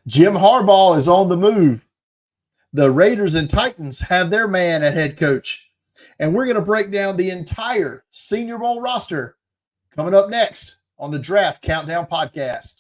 Jim Harbaugh is on the move. The Raiders and Titans have their man at head coach. And we're going to break down the entire Senior Bowl roster coming up next on the Draft Countdown Podcast.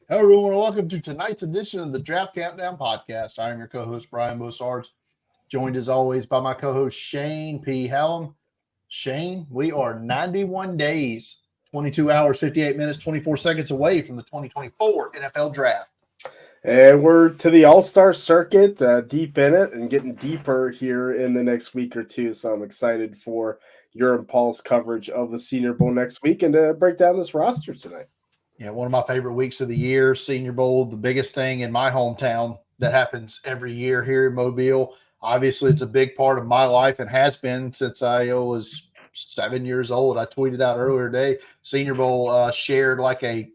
Hello, everyone, and welcome to tonight's edition of the Draft Countdown Podcast. I am your co-host, Brian Bossards, joined as always by my co-host, Shane P. Hallam. Shane, we are 91 days, 22 hours, 58 minutes, 24 seconds away from the 2024 NFL Draft. And we're to the All-Star circuit, deep in it, and getting deeper here in the next week or two. So I'm excited for your and Paul's coverage of the Senior Bowl next week and to break down this roster tonight. Yeah, one of my favorite weeks of the year, Senior Bowl, the biggest thing in my hometown that happens every year here in Mobile. Obviously, it's a big part of my life and has been since I was 7 years old. I tweeted out earlier today, Senior Bowl shared like a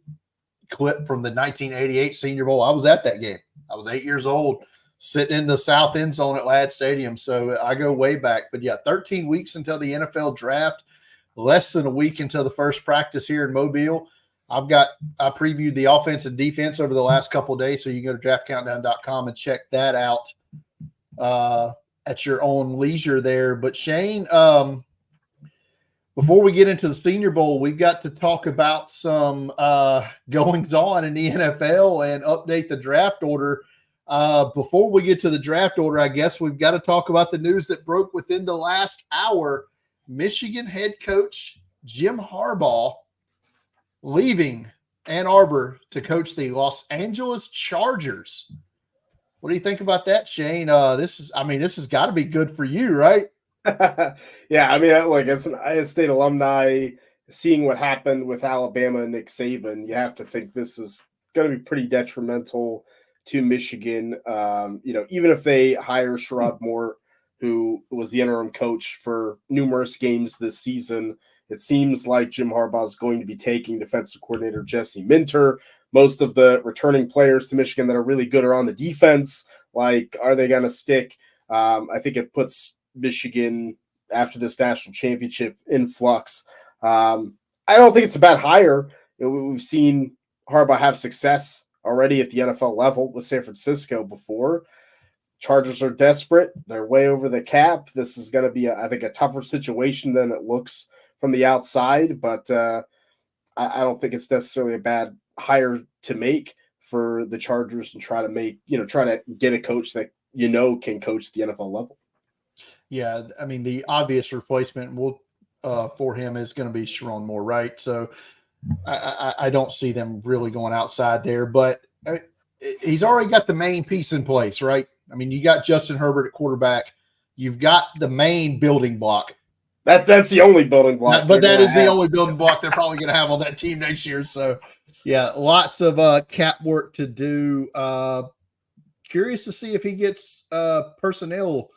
clip from the 1988 Senior Bowl. I was at that game. I was 8 years old, sitting in the south end zone at Ladd Stadium. So I go way back. But yeah, 13 weeks until the NFL Draft, less than a week until the first practice here in Mobile. I previewed the offense and defense over the last couple of days, so you can go to draftcountdown.com and check that out at your own leisure there. But Shane, before we get into the Senior Bowl, we've got to talk about some goings on in the NFL and update the draft order. Before we get to the draft order, I guess we've got to talk about the news that broke within the last hour. Michigan head coach Jim Harbaugh leaving Ann Arbor to coach the Los Angeles Chargers. What do you think about that, Shane? This has got to be good for you, right? Yeah, I mean, like as an Iowa State alumni, seeing what happened with Alabama and Nick Saban, you have to think this is going to be pretty detrimental to Michigan. Even if they hire Sherrod Moore, who was the interim coach for numerous games this season, it seems like Jim Harbaugh is going to be taking defensive coordinator Jesse Minter. Most of the returning players to Michigan that are really good are on the defense. Like, are they going to stick? I think it puts Michigan, after this national championship, in flux. I don't think it's a bad hire. We've seen Harbaugh have success already at the NFL level with San Francisco before. Chargers are desperate. They're way over the cap. This is going to be, I think, a tougher situation than it looks from the outside, but I don't think it's necessarily a bad hire to make for the Chargers and try to get a coach that can coach the NFL level. Yeah, I mean, the obvious replacement for him is going to be Sherrod Moore, right? So I don't see them really going outside there, but he's already got the main piece in place, right? I mean, you got Justin Herbert at quarterback. You've got the main building block. That's the only building block. But that is the only building block they're probably going to have on that team next year. So, yeah, lots of cap work to do. Curious to see if he gets personnel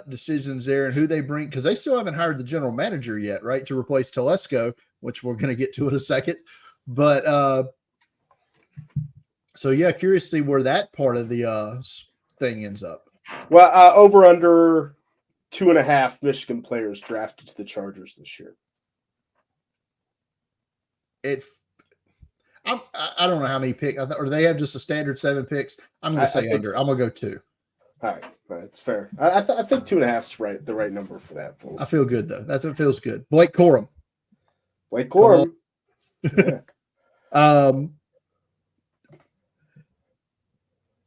decisions there and who they bring, because they still haven't hired the general manager yet, right, to replace Telesco, which we're going to get to in a second. But so, yeah, curious to see where that part of the thing ends up. Well, over under 2.5 Michigan players drafted to the Chargers this year. I don't know how many picks, or they have just a standard 7 picks. I'm going to say under. I'm going to go 2. All right, that's fair. I think 2.5 is right, the right number for that. I feel good though. That's what feels good. Blake Corum. Blake Corum. Yeah.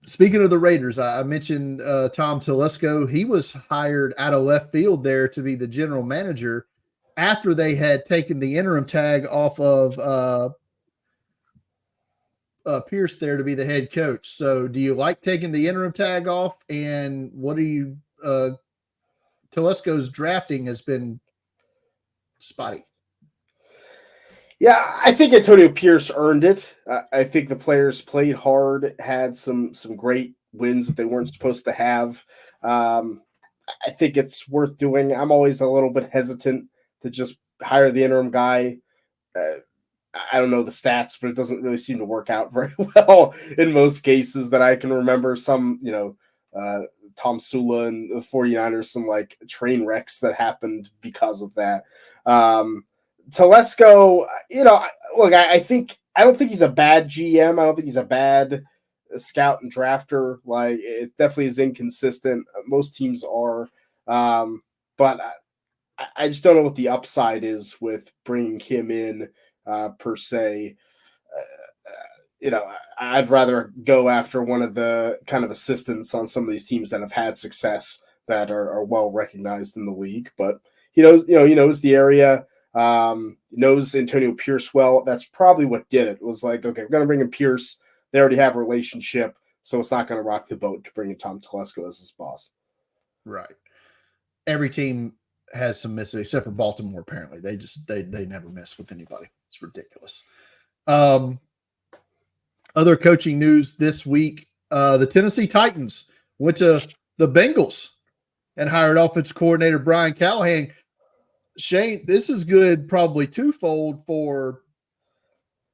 Speaking of the Raiders, I mentioned Tom Telesco. He was hired out of left field there to be the general manager after they had taken the interim tag off of Pierce there to be the head coach. So, do you like taking the interim tag off? And what do you? Telesco's drafting has been spotty. Yeah, I think Antonio Pierce earned it. I think the players played hard, had some great wins that they weren't supposed to have. I think it's worth doing. I'm always a little bit hesitant to just hire the interim guy. I don't know the stats, but it doesn't really seem to work out very well in most cases that I can remember. Some, Tom Sula and the 49ers, some like train wrecks that happened because of that. Telesco, look, I don't think he's a bad GM. I don't think he's a bad scout and drafter. Like, it definitely is inconsistent. Most teams are, but I just don't know what the upside is with bringing him in per se. I'd rather go after one of the kind of assistants on some of these teams that have had success that are well recognized in the league. But he knows the area. Knows Antonio Pierce well. That's probably what did it. It was like, okay, we're going to bring in Pierce. They already have a relationship, so it's not going to rock the boat to bring in Tom Telesco as his boss. Right. Every team has some misses, except for Baltimore. Apparently, they never miss with anybody. It's ridiculous. Other coaching news this week: the Tennessee Titans went to the Bengals and hired offensive coordinator Brian Callahan. Shane, this is good, probably twofold for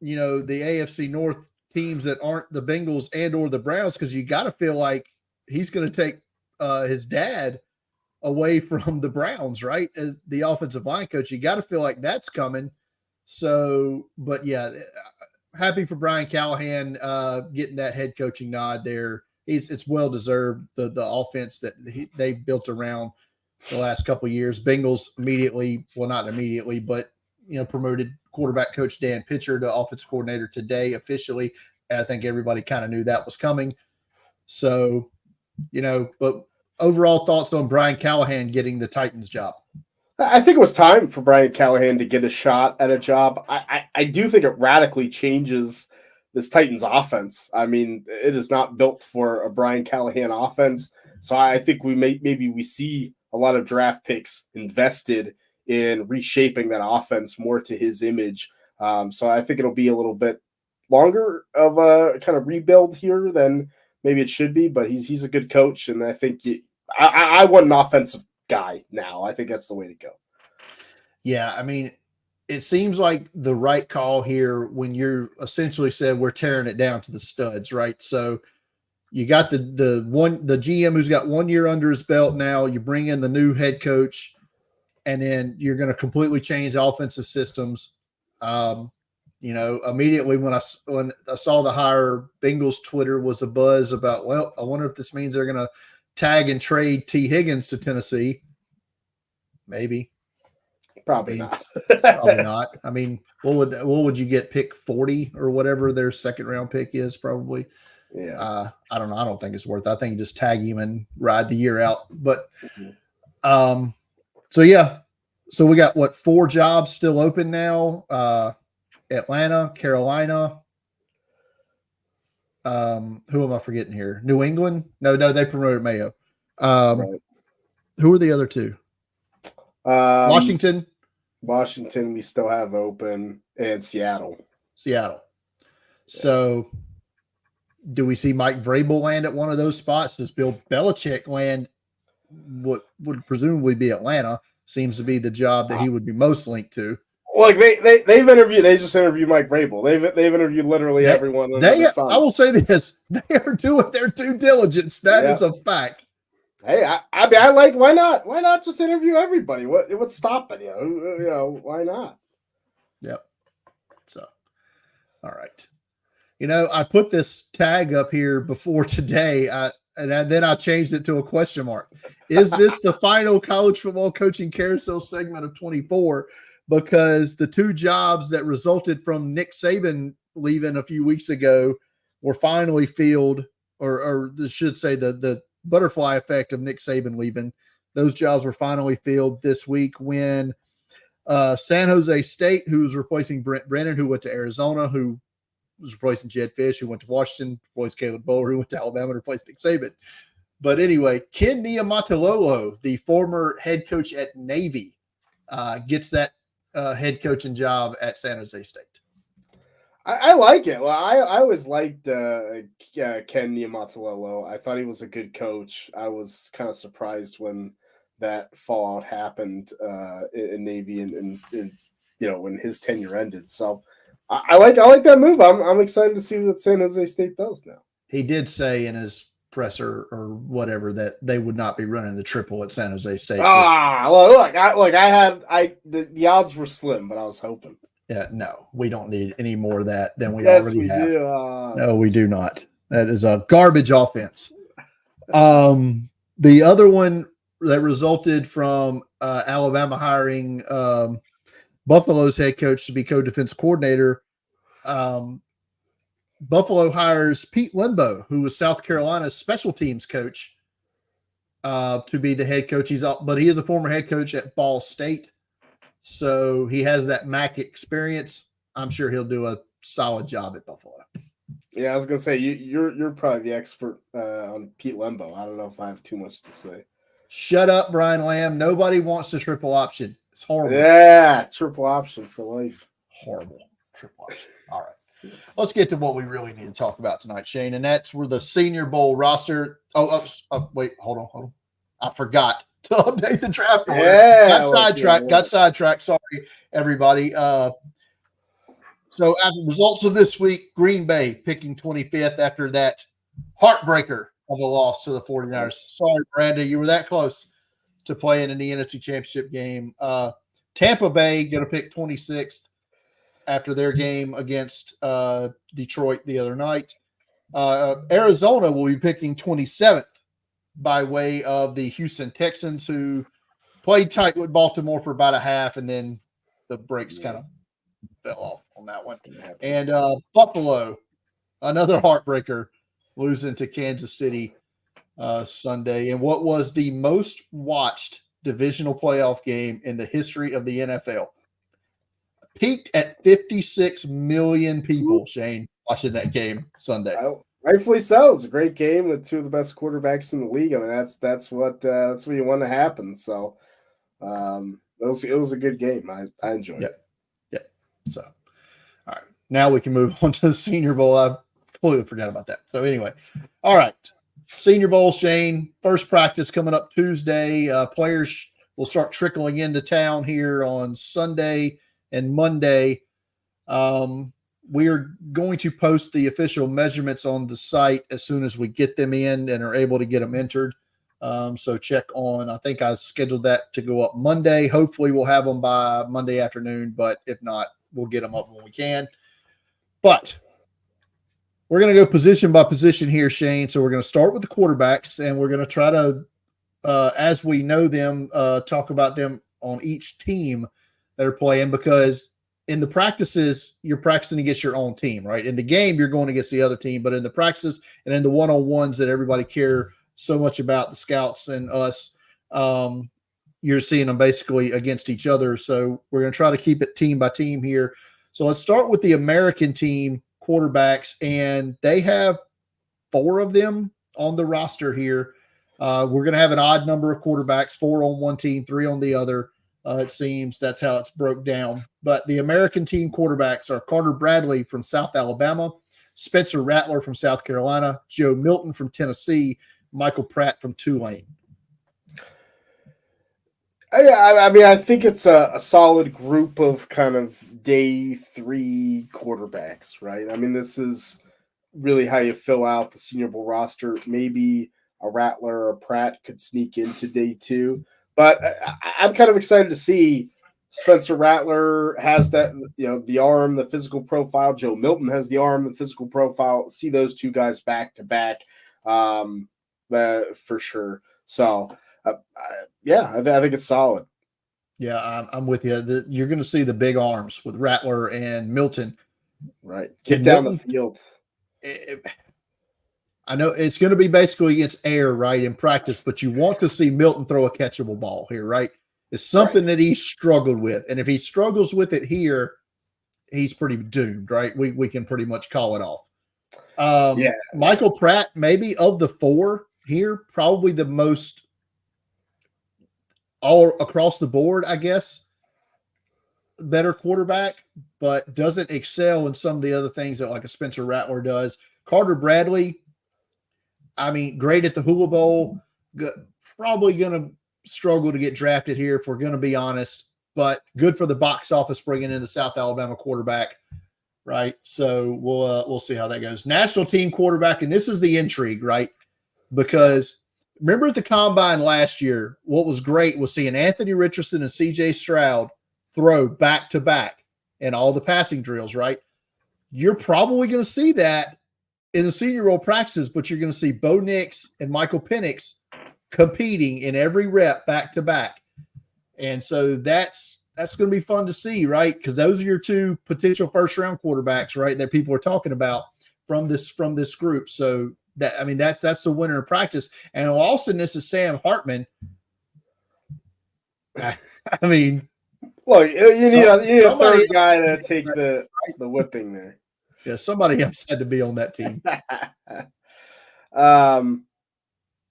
the AFC North teams that aren't the Bengals and or the Browns, because you got to feel like he's going to take his dad away from the Browns, right? As the offensive line coach, you got to feel like that's coming. So, but yeah, happy for Brian Callahan getting that head coaching nod there. It's well deserved. The offense that they built around the last couple of years. Bengals not immediately, but promoted quarterback coach Dan Pitcher to offensive coordinator today officially. And I think everybody kind of knew that was coming. So, but overall thoughts on Brian Callahan getting the Titans job? I think it was time for Brian Callahan to get a shot at a job. I do think it radically changes this Titans offense. I mean, it is not built for a Brian Callahan offense. So I think maybe we see a lot of draft picks invested in reshaping that offense more to his image. So I think it'll be a little bit longer of a kind of rebuild here than maybe it should be, but he's a good coach. And I think I want an offensive guy now. I think that's the way to go. Yeah. I mean, it seems like the right call here when you're essentially said we're tearing it down to the studs, right? So you got the GM who's got 1 year under his belt now. You bring in the new head coach, and then you're going to completely change the offensive systems. Immediately when I saw the hire, Bengals Twitter was a buzz about, well, I wonder if this means they're going to tag and trade T. Higgins to Tennessee. Maybe. Probably not. Probably not. I mean, what would you get? Pick 40 or whatever their second round pick is, probably. Yeah. I don't know. I don't think it's worth it. I think you just tag him and ride the year out. But so yeah. So we got 4 jobs still open now. Atlanta, Carolina. Who am I forgetting here? New England? No, they promoted Mayo. Right. Who are the other 2? Washington, we still have open, and Seattle. Yeah. So do we see Mike Vrabel land at one of those spots? Does Bill Belichick land what would presumably be Atlanta? Seems to be the job that he would be most linked to. Like they've interviewed. They just interviewed Mike Vrabel. They've interviewed literally everyone. I will say this: they are doing their due diligence. That is a fact. Hey, I like. Why not? Why not just interview everybody? What's stopping you? Why not? Yep. So, all right. I put this tag up here before today. And then I changed it to a question mark. Is this the final college football coaching carousel segment of 24? Because the two jobs that resulted from Nick Saban leaving a few weeks ago were finally filled, or I should say the butterfly effect of Nick Saban leaving. Those jobs were finally filled this week when San Jose State, who was replacing Brent Brennan, who went to Arizona, who was replacing Jed Fish, who went to Washington, replaced Caleb Bowler, who went to Alabama, replaced Nick Saban. But anyway, Ken Niumatalolo, the former head coach at Navy, gets that head coaching job at San Jose State. I like it. Well, I always liked Ken Niumatalolo. I thought he was a good coach. I was kind of surprised when that fallout happened in Navy and when his tenure ended. So I like that move. I'm excited to see what San Jose State does now. He did say in his presser or whatever that they would not be running the triple at San Jose State. The odds were slim, but I was hoping. Yeah, no, we don't need any more of that than we already have. No, we do not. That is a garbage offense. The other one that resulted from Alabama hiring Buffalo's head coach to be co-defense coordinator. Buffalo hires Pete Limbo, who was South Carolina's special teams coach, to be the head coach. But he is a former head coach at Ball State. So he has that MAC experience. I'm sure he'll do a solid job at Buffalo. Yeah, I was gonna say you're probably the expert on Pete Lembo. I don't know if I have too much to say. Shut up, Brian Lamb. Nobody wants the triple option. It's horrible. Yeah, triple option for life. Horrible triple option. All right, let's get to what we really need to talk about tonight, Shane, and that's where the Senior Bowl roster. Wait, hold on. I forgot to update the draft order. Yeah, got sidetracked. Sorry, everybody. So after results of this week, Green Bay picking 25th after that heartbreaker of a loss to the 49ers. Sorry, Miranda, you were that close to playing in the NFC Championship game. Tampa Bay going to pick 26th after their game against Detroit the other night. Arizona will be picking 27th by way of the Houston Texans, who played tight with Baltimore for about a half, and then the brakes kind of fell off on that one. And Buffalo, another heartbreaker, losing to Kansas City Sunday. And what was the most watched divisional playoff game in the history of the NFL? Peaked at 56 million people, Shane, watching that game Sunday. Rightfully so. It was a great game with two of the best quarterbacks in the league. I mean, that's what you want to happen. So it was a good game. I enjoyed it. Yeah. So, all right. Now we can move on to the Senior Bowl. I completely forgot about that. So anyway, all right. Senior Bowl, Shane. First practice coming up Tuesday. Players will start trickling into town here on Sunday and Monday. We are going to post the official measurements on the site as soon as we get them in and are able to get them entered. So check on, I think I scheduled that to go up Monday. Hopefully we'll have them by Monday afternoon, but if not, we'll get them up when we can. But we're going to go position by position here, Shane. So we're going to start with the quarterbacks, and we're going to try to, as we know them, talk about them on each team that are playing, because in the practices, you're practicing against your own team, right? In the game, you're going against the other team, but in the practices and in the one-on-ones that everybody care so much about, the scouts and us, you're seeing them basically against each other. So we're going to try to keep it team by team here. So let's start with the American team quarterbacks, and they have 4 of them on the roster here. We're going to have an odd number of quarterbacks, 4 on one team, 3 on the other. It seems that's how it's broke down. But the American team quarterbacks are Carter Bradley from South Alabama, Spencer Rattler from South Carolina, Joe Milton from Tennessee, Michael Pratt from Tulane. I mean, I think it's a solid group of kind of day 3 quarterbacks, right? I mean, this is really how you fill out the Senior Bowl roster. Maybe a Rattler or a Pratt could sneak into day 2. But I'm kind of excited to see Spencer Rattler has that, the arm, the physical profile. Joe Milton has the arm, the physical profile. See those two guys back to back. for sure. So, yeah, I think it's solid. Yeah, I'm with you. You're going to see the big arms with Rattler and Milton. Right. Get down the field. I know it's going to be basically against air, right, in practice, but you want to see Milton throw a catchable ball here, right? It's something that he struggled with. And if he struggles with it here, he's pretty doomed, right? We can pretty much call it off. Michael Pratt, maybe of the four here, probably the most all across the board, I guess, better quarterback, but doesn't excel in some of the other things that like a Spencer Rattler does. Carter Bradley, I mean, great at the Hula Bowl, probably going to struggle to get drafted here if we're going to be honest, but good for the box office bringing in the South Alabama quarterback, right? So we'll see how that goes. National team quarterback, and this is the intrigue, right? Because remember at the Combine last year, what was great was seeing Anthony Richardson and C.J. Stroud throw back-to-back in all the passing drills, right? You're probably going to see that in the Senior Bowl practices, but you're going to see Bo Nix and Michael Penix competing in every rep back-to-back. And so that's going to be fun to see, right? Because those are your two potential first-round quarterbacks, right, that people are talking about from this group. So that's the winner of practice. And awesomeness is Sam Hartman. I mean, look, you need a third guy to take the whipping there. Yeah, somebody else had to be on that team.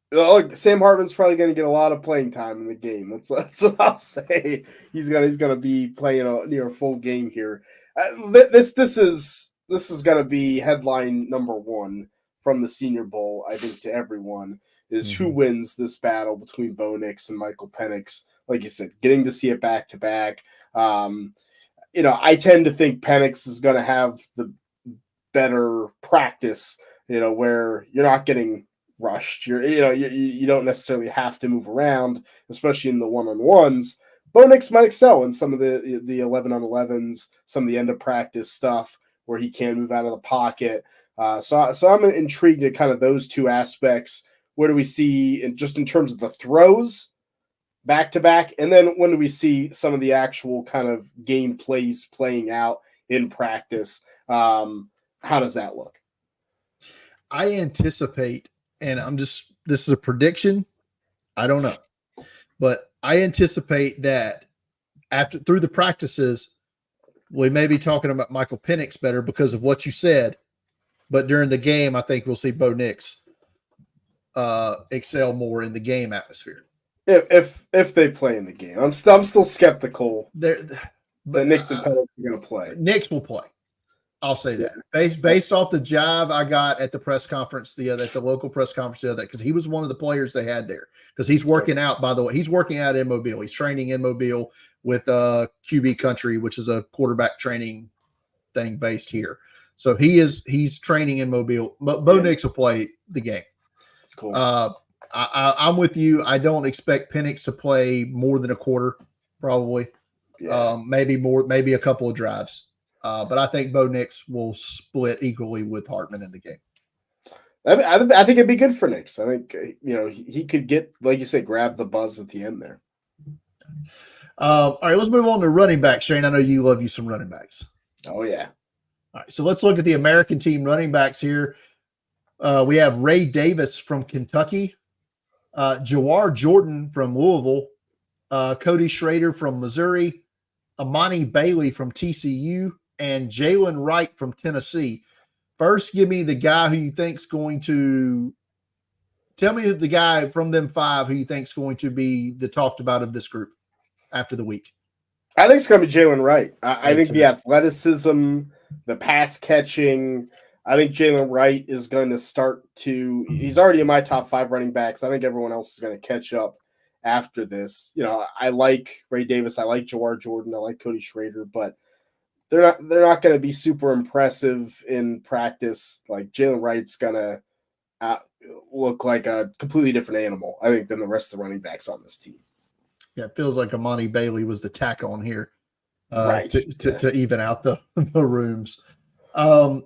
Look, Sam Hartman's probably going to get a lot of playing time in the game. That's what I'll say. He's gonna be playing near a full game here. This is going to be headline number one from the Senior Bowl. I think to everyone is who wins this battle between Bo Nix and Michael Penix. Like you said, getting to see it back to back. I tend to think Penix is going to have the better practice. Where you're not getting rushed. You don't necessarily have to move around, especially in the one-on-ones. Bo Nix might excel in some of the 11-on-11s, some of the end of practice stuff where he can move out of the pocket. So I'm intrigued at kind of those two aspects. Where do we see in terms of the throws back to back, and then when do we see some of the actual kind of game plays playing out in practice? How does that look? I anticipate, and this is a prediction, I don't know, but I anticipate that through the practices, we may be talking about Michael Penix better because of what you said, but during the game, I think we'll see Bo Nix excel more in the game atmosphere. If they play in the game, I'm still skeptical that Nix and Penix are going to play. Nix will play. I'll say that based off the jive I got at the press conference at the local press conference the other day, because he was one of the players they had there, because he's working out, by the way, he's working out in Mobile. He's training in Mobile with QB Country, which is a quarterback training thing based here. So he's training in Mobile. Bo Nix will play the game. Cool. I'm with you. I don't expect Penix to play more than a quarter, probably. Yeah. Maybe a couple of drives. But I think Bo Nix will split equally with Hartman in the game. I think it'd be good for Nix. I think he could get, like you say, grab the buzz at the end there. All right, let's move on to running backs. Shane, I know you love you some running backs. Oh yeah. All right, so let's look at the American team running backs here. We have Ray Davis from Kentucky, Jawar Jordan from Louisville, Cody Schrader from Missouri, Amani Bailey from TCU, and Jalen Wright from Tennessee. First, give me the guy who you think's going to – tell me the guy from them five who you think's going to be the talked about of this group after the week. I think it's going to be Jalen Wright. I think the athleticism, the pass catching, I think Jalen Wright is going to start to – he's already in my top 5 running backs. I think everyone else is going to catch up after this. I like Ray Davis. I like Jawar Jordan. I like Cody Schrader, but they're not going to be super impressive in practice. Like Jalen Wright's going to look like a completely different animal, I think, than the rest of the running backs on this team. Yeah, it feels like Amani Bailey was the tack on here right. to even out the rooms.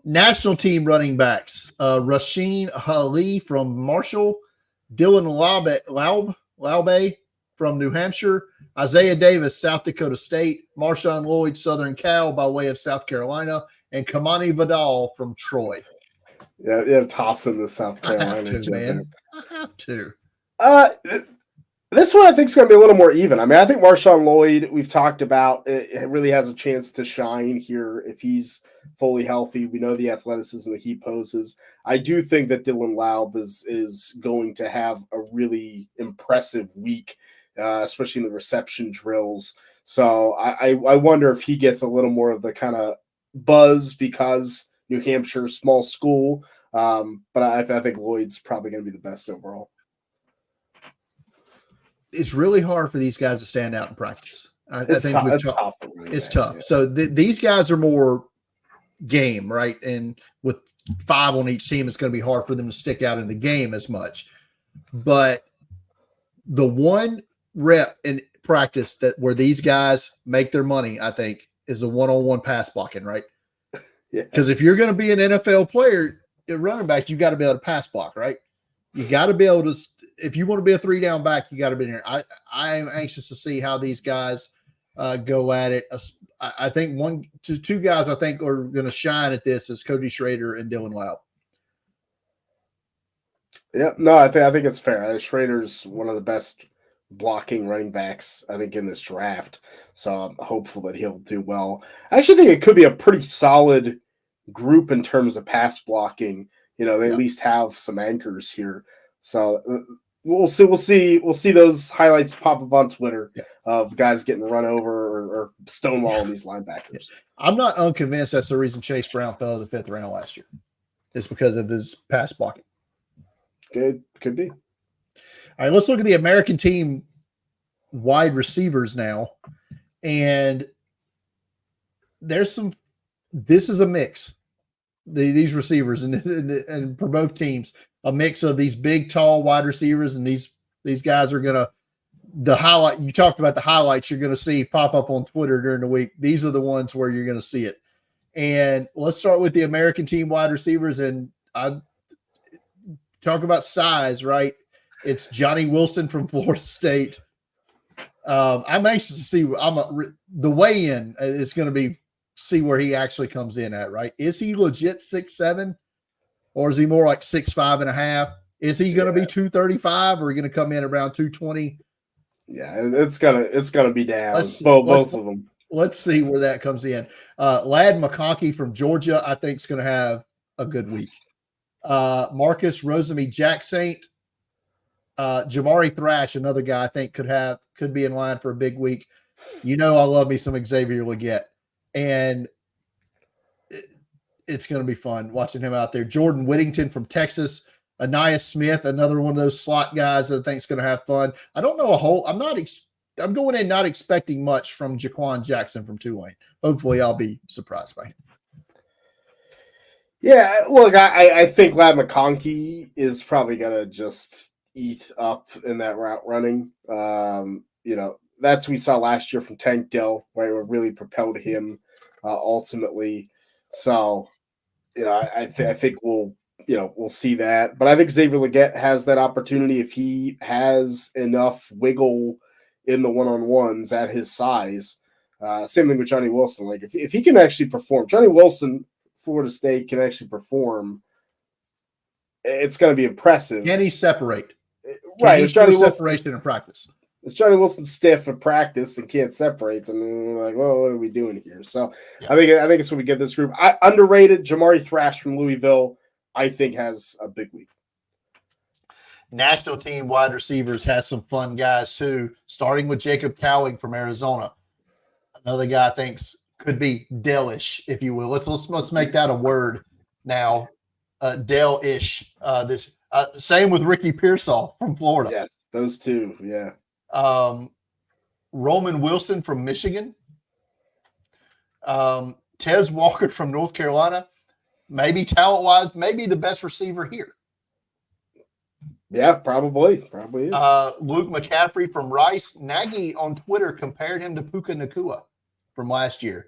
National team running backs, Rasheen Ali from Marshall, Dylan Laube from New Hampshire, Isaiah Davis, South Dakota State, Marshawn Lloyd, Southern Cal by way of South Carolina, and Kamani Vidal from Troy. Yeah, tossing the South Carolina. I have to, man. I have to. This one I think is going to be a little more even. I mean, I think Marshawn Lloyd, we've talked about, it really has a chance to shine here if he's fully healthy. We know the athleticism that he poses. I do think that Dylan Laub is going to have a really impressive week, especially in the reception drills. So I wonder if he gets a little more of the kind of buzz because New Hampshire, small school. But I think Lloyd's probably going to be the best overall. It's really hard for these guys to stand out in practice. It's tough. It's tough. Yeah. So these guys are more game, right? And with 5 on each team, it's going to be hard for them to stick out in the game as much. But the one rep in practice that where these guys make their money, I think, is the one-on-one pass blocking, right? Because if you're going to be an NFL player, a running back, you got to be able to pass block, right? You got to be able to. If you want to be a 3-down back, you got to be here. I am anxious to see how these guys go at it. I think two guys I think are going to shine at this is Cody Schrader and Dylan Laub. Yeah, no, I think it's fair. Schrader's one of the best blocking running backs, I think, in this draft. So I'm hopeful that he'll do well. I actually think it could be a pretty solid group in terms of pass blocking. You know, they at least have some anchors here. So we'll see those highlights pop up on Twitter of guys getting run over or stonewalling these linebackers. I'm not unconvinced that's the reason Chase Brown fell to the 5th round last year. It's because of his pass blocking. Good, could be. All right, let's look at the American team wide receivers now. And this is a mix. These receivers and for both teams, a mix of these big, tall wide receivers, and these guys are gonna the highlight. You talked about the highlights you're gonna see pop up on Twitter during the week. These are the ones where you're gonna see it. And let's start with the American team wide receivers, and I talk about size, right? It's Johnny Wilson from Florida State. I'm anxious to see. The weigh-in is going to be see where he actually comes in at, right? Is he legit 6'7", or is he more like 6'5.5"? Is he going to be 235, or are he going to come in around 220? Yeah, it's gonna be down. Both of them. Let's see where that comes in. Ladd McConkey from Georgia, I think, is going to have a good week. Marcus Rosemy-Jacksaint, Jamari Thrash, another guy I think could be in line for a big week. You know, I love me some Xavier Legette, and it's going to be fun watching him out there. Jordan Whittington from Texas, Aniyah Smith, another one of those slot guys that I think is going to have fun. I don't know I'm going in not expecting much from Jaquan Jackson from Tulane. Hopefully, I'll be surprised by him. Yeah, look, I think Ladd McConkey is probably going to just eat up in that route running. You know, that's what we saw last year from Tank Dell, right? What really propelled him ultimately. So, you know, I think we'll see that. But I think Xavier Legette has that opportunity if he has enough wiggle in the one-on-ones at his size. Same thing with Johnny Wilson. Like if he can actually perform, Johnny Wilson, Florida State, can actually perform, it's going to be impressive. Can he separate? Right. It's Johnny separation in practice. If Johnny Wilson's stiff in practice and can't separate, then we're like, well, what are we doing here? So yeah. I think it's what we get this group. Underrated Jamari Thrash from Louisville, I think, has a big week. National team wide receivers has some fun guys too, starting with Jacob Cowing from Arizona. Another guy I think could be Dell-ish, if you will. Let's make that a word now. Dell-ish. Same with Ricky Pearsall from Florida. Yes, those two. Yeah. Roman Wilson from Michigan. Tez Walker from North Carolina. Maybe talent-wise, maybe the best receiver here. Yeah, probably is. Luke McCaffrey from Rice. Nagy on Twitter compared him to Puka Nacua from last year.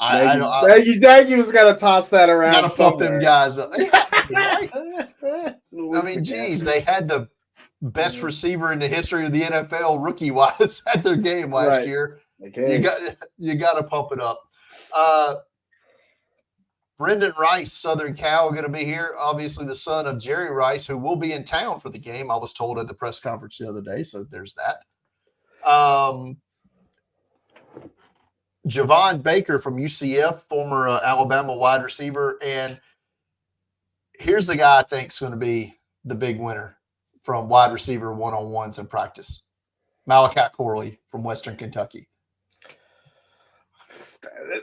Nagy was going to toss that around. Got to flip them guys. I mean, geez, they had the best receiver in the history of the NFL, rookie-wise, at their game last year. Okay. You got to pump it up. Brendan Rice, Southern Cal, going to be here. Obviously, the son of Jerry Rice, who will be in town for the game. I was told at the press conference the other day, so there's that. Javon Baker from UCF, former Alabama wide receiver. And here's the guy I think is going to be the big winner from wide receiver one-on-ones in practice. Malachi Corley from Western Kentucky.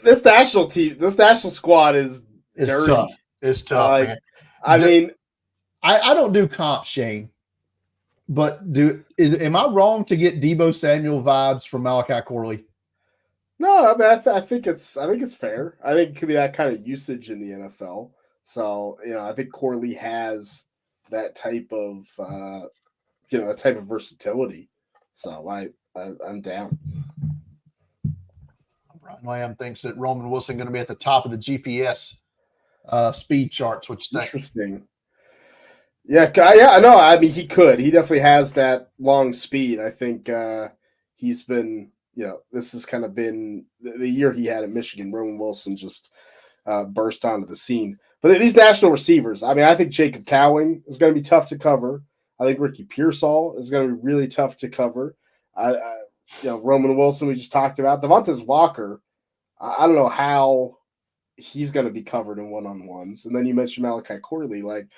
This national squad is dirty. Tough. It's tough, man. I mean, I don't do comps, Shane, but am I wrong to get Deebo Samuel vibes from Malachi Corley? No, I mean, I think it's fair. I think it could be that kind of usage in the NFL. So, I think Corley has that type of that type of versatility. So I'm down. Brian Lamb thinks that Roman Wilson going to be at the top of the GPS speed charts, which interesting. Yeah, I know. I mean, he could. He definitely has that long speed. I think he's been. This has kind of been the year he had at Michigan. Roman Wilson just burst onto the scene. But these national receivers, I mean, I think Jacob Cowing is going to be tough to cover. I think Ricky Pearsall is going to be really tough to cover. Roman Wilson, we just talked about. Devontae Walker, I don't know how he's going to be covered in one-on-ones. And then you mentioned Malachi Corley. Like,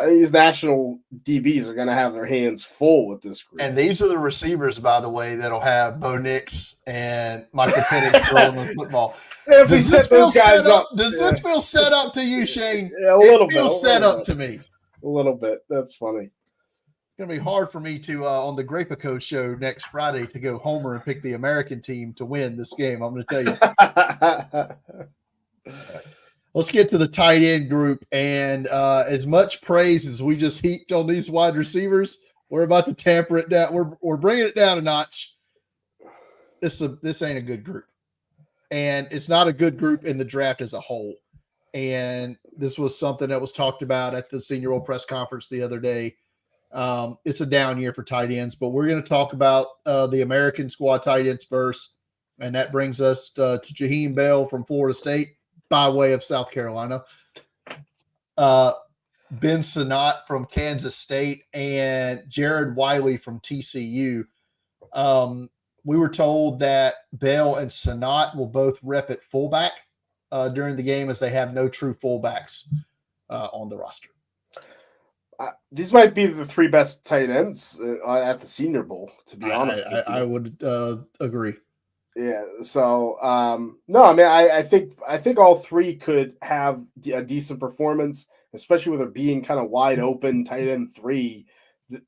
these national DBs are going to have their hands full with this group. And these are the receivers, by the way, that'll have Bo Nix and Michael Penix throwing the football. If we set those guys up. Does this feel set up to you, Shane? Yeah, a little bit. It feels set up to me. A little bit. That's funny. It's going to be hard for me to, on the Grapico show next Friday, to go homer and pick the American team to win this game. I'm going to tell you. Let's get to the tight end group. And as much praise as we just heaped on these wide receivers, we're about to tamper it down. We're bringing it down a notch. This ain't a good group. And it's not a good group in the draft as a whole. And this was something that was talked about at the Senior Bowl press conference the other day. It's a down year for tight ends, but we're going to talk about the American squad tight ends first. And that brings us to Jaheim Bell from Florida State by way of South Carolina. Ben Sinnott from Kansas State and Jared Wiley from TCU. We were told that Bell and Sinnott will both rep at fullback during the game, as they have no true fullbacks on the roster. These might be the three best tight ends at the Senior Bowl, to be honest. I would agree. Yeah. So no, I mean, I think all three could have a decent performance, especially with it being kind of wide open tight end three.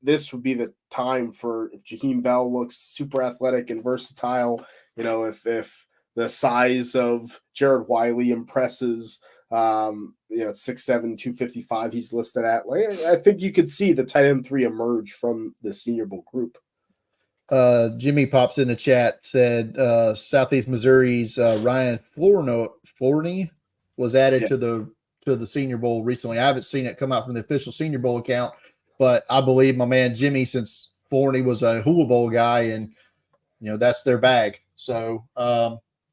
This would be the time for, if Jaheim Bell looks super athletic and versatile, if the size of Jared Wiley impresses, 6'7", 255 he's listed at. Like, I think you could see the tight end three emerge from the Senior Bowl group. Jimmy pops in the chat, said Southeast Missouri's Ryan Flourney was added to the Senior Bowl recently. I haven't seen it come out from the official Senior Bowl account, but I believe my man Jimmy, since Flourney was a Hula Bowl guy, and that's their bag. So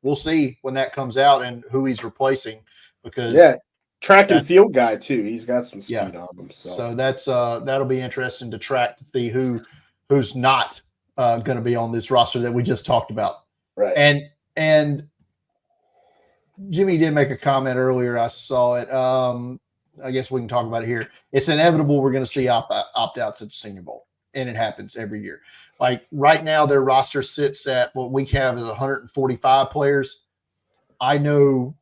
we'll see when that comes out and who he's replacing, because track and field guy too. He's got some speed on him. So that's that'll be interesting to track, to see who's not going to be on this roster that we just talked about. Right. And Jimmy did make a comment earlier. I saw it. I guess we can talk about it here. It's inevitable we're going to see opt-outs at the Senior Bowl, and it happens every year. Like right now, their roster sits at what we have is 145 players. I know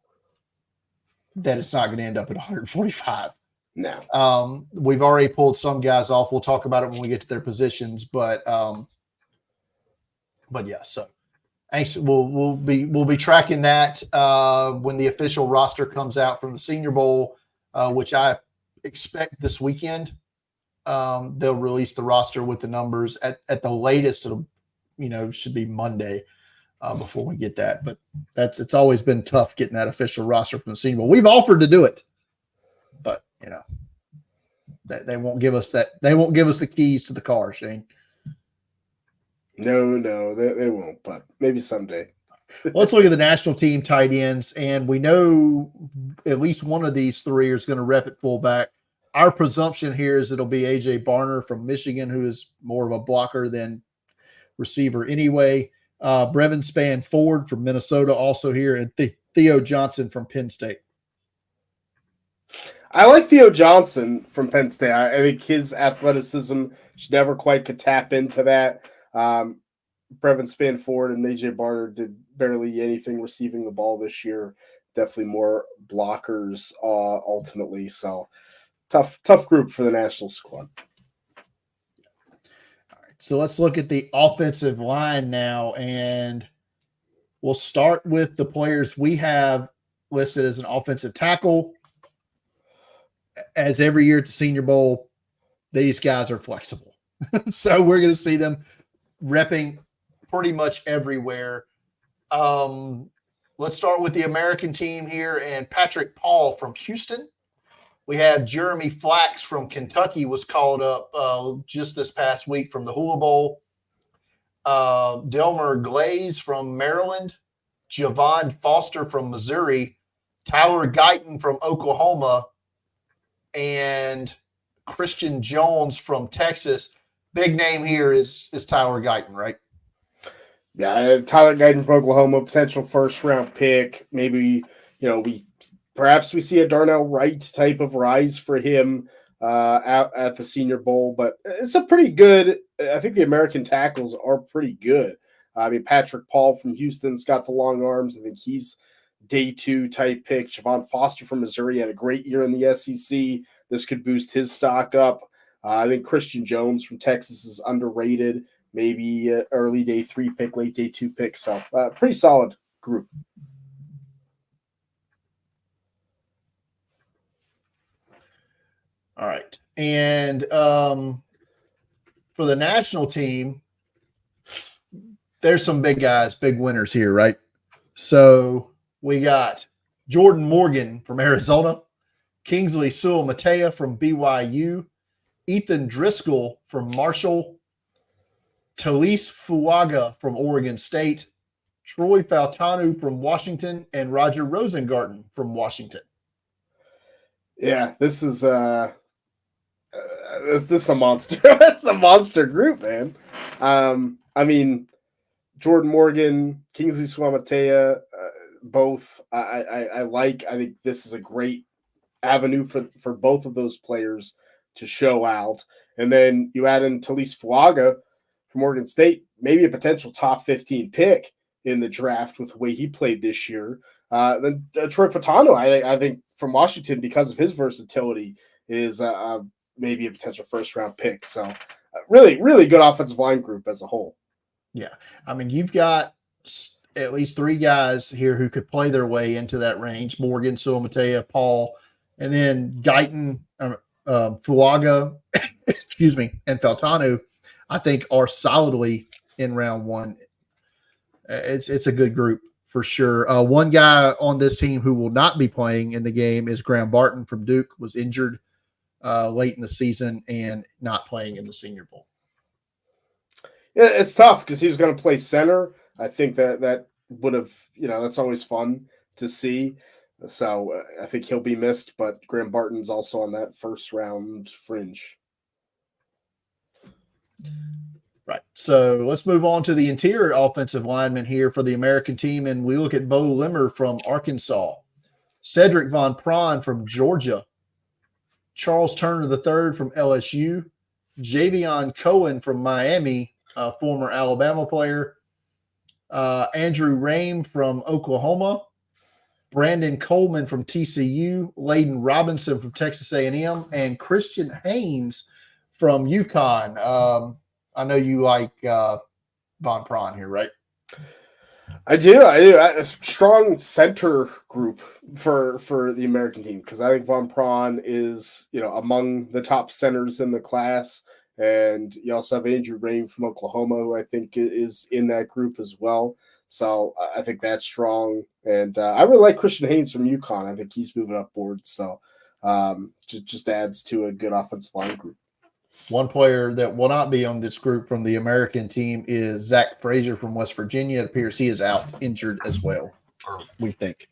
that it's not going to end up at 145. No. We've already pulled some guys off. We'll talk about it when we get to their positions, but yeah, so we'll be tracking that when the official roster comes out from the Senior Bowl, which I expect this weekend. They'll release the roster with the numbers at the latest. It'll should be Monday before we get that. But it's always been tough getting that official roster from the Senior Bowl. We've offered to do it, but They won't give us that. They won't give us the keys to the car, Shane. No, they won't, but maybe someday. Let's look at the national team tight ends, and we know at least one of these three is going to rep at fullback. Our presumption here is it'll be AJ Barner from Michigan, who is more of a blocker than receiver anyway. Brevin Spann Ford from Minnesota also here, and Theo Johnson from Penn State. I like Theo Johnson from Penn State. I think his athleticism, she never quite could tap into that. Brevin Spann Ford and AJ Barner did barely anything receiving the ball this year. Definitely more blockers ultimately. So tough group for the national squad. All right, so let's look at the offensive line now, and we'll start with the players we have listed as an offensive tackle. As every year at the Senior Bowl, these guys are flexible. So we're going to see them repping pretty much everywhere. Let's start with the American team here, and Patrick Paul from Houston. We have Jeremy Flax from Kentucky was called up just this past week from the Hula Bowl. Delmer Glaze from Maryland. Javon Foster from Missouri. Tyler Guyton from Oklahoma. And Christian Jones from Texas. Big name here is Tyler Guyton, right? Yeah, Tyler Guyton from Oklahoma, potential first-round pick. Maybe, perhaps we see a Darnell Wright type of rise for him at the Senior Bowl. But it's a pretty good – I think the American tackles are pretty good. I mean, Patrick Paul from Houston's got the long arms. I think he's – day 2 type pick. Javon Foster from Missouri had a great year in the SEC. This could boost his stock up. I think Christian Jones from Texas is underrated. Maybe early day 3 pick, late day 2 pick. So pretty solid group. All right. And for the national team, there's some big guys, big winners here, right? So we got Jordan Morgan from Arizona, Kingsley Sewell-Matea from BYU, Ethan Driscoll from Marshall, Talise Fuaga from Oregon State, Troy Fautanu from Washington, and Roger Rosengarten from Washington. Yeah, this is a monster. It's a monster group, man. I mean, Jordan Morgan, Kingsley Sewell-Matea, both I like. I think this is a great avenue for both of those players to show out. And then you add in Talise Fuaga from Oregon State, maybe a potential top 15 pick in the draft with the way he played this year. Then Troy Fautanu, I think from Washington, because of his versatility, is maybe a potential first-round pick. So really, really good offensive line group as a whole. Yeah. I mean, you've got at least 3 guys here who could play their way into that range: Morgan, Sewell-Matea, Paul, and then Guyton, Fuaga, excuse me, and Fautanu, I think are solidly in round 1. It's a good group for sure. One guy on this team who will not be playing in the game is Graham Barton from Duke, was injured late in the season and not playing in the Senior Bowl. Yeah, it's tough because he was going to play center. I think that would have, that's always fun to see. So I think he'll be missed, but Graham Barton's also on that first round fringe. Right. So let's move on to the interior offensive lineman here for the American team. And we look at Bo Limmer from Arkansas, Cedric Von Prawn from Georgia, Charles Turner III from LSU, Javion Cohen from Miami, a former Alabama player, Andrew Rame from Oklahoma, Brandon Coleman from TCU, Layden Robinson from Texas A&M, and Christian Haynes from UConn. I know you like Von Prawn here, right? I do. A strong center group for the American team because I think Von Prawn is, among the top centers in the class. And you also have Andrew Rame from Oklahoma, who I think is in that group as well. So I think that's strong. And I really like Christian Haynes from UConn. I think he's moving up board. So Just adds to a good offensive line group. One player that will not be on this group from the American team is Zach Frazier from West Virginia. It appears he is out injured as well, or we think.